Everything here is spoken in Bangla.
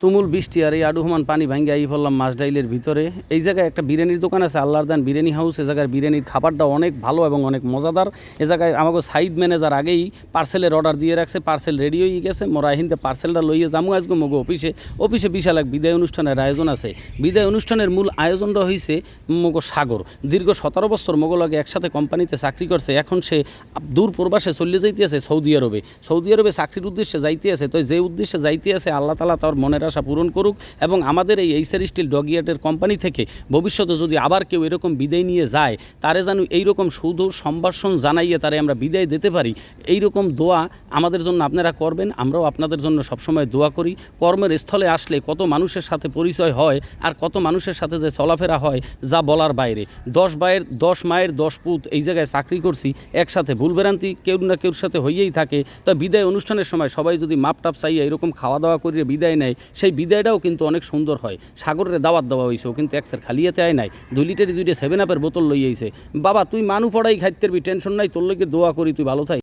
তুমুল বৃষ্টি আর এই আডুহমান পানি ভাঙ্গে আই পড়লাম মাছডাইলের ভিতরে। এই জায়গায় একটা বিরিয়ানির দোকান আছে, আল্লাহর দান বিরিয়ানি হাউস। এ জায়গার বিরিয়ানির খাবারটা অনেক ভালো এবং অনেক মজাদার। এ জায়গায় আমাকে সাইড ম্যানেজার আগেই পার্সেলের অর্ডার দিয়ে রাখছে, পার্সেল রেডি হয়ে গেছে। মোরা এহিনতে পার্সেলটা লইয়ে যামু আজকে মগো অফিসে বিশাল এক বিদায় অনুষ্ঠানের আয়োজন আছে। বিদায় অনুষ্ঠানের মূল আয়োজনটা হয়েছে মগো সাগর। দীর্ঘ 17 বছর মগো লাগে একসাথে কোম্পানিতে চাকরি করছে। এখন সে দূর প্রবাসে চলে যাইতে আছে সৌদি আরবে চাকরির উদ্দেশ্যে যাইতে আছে। তো যে উদ্দেশ্যে যাইতে আছে আল্লাহ তাআলা তার মনের আশা পূরণ করুক এবং আমাদের এই এইচআর স্টিল ডগিয়ার্ডের কোম্পানি থেকে ভবিষ্যতে যদি আবার কেউ এরকম বিদায় নিয়ে যায়, তারে যেন এইরকম সুদূর সম্ভাষণ জানাইয়ে তারে আমরা বিদায় দিতে পারি, এইরকম দোয়া আমাদের জন্য আপনারা করবেন। আমরাও আপনাদের জন্য সবসময় দোয়া করি। কর্মের স্থলে আসলে কত মানুষের সাথে পরিচয় হয় আর কত মানুষের সাথে যে চলাফেরা হয় যা বলার বাইরে। 10 মায়ের 10 পুত এই জায়গায় চাকরি করছি, একসাথে ভুলভ্রান্তি কেউ না কেউর সাথে হইয়েই থাকে। তো বিদায় অনুষ্ঠানের সময় সবাই যদি মাপটাপ চাইয়া এরকম খাওয়া দাওয়া করিয়ে বিদায় নেয়, সেই বিদায়টাও কিন্তু অনেক সুন্দর হয়। সাগরের দাওয়াত দেওয়া হয়েছে, ও কিন্তু একসের খালিয়াতে আয় নাই, 2 লিটারের 2টা 7 আপের বোতল লইয়েছে। বাবা তুই মানু পড়াই খাইতে পারবি, টেনশন নাই, তোর লইগে দোয়া করি, তুই ভালো থাক।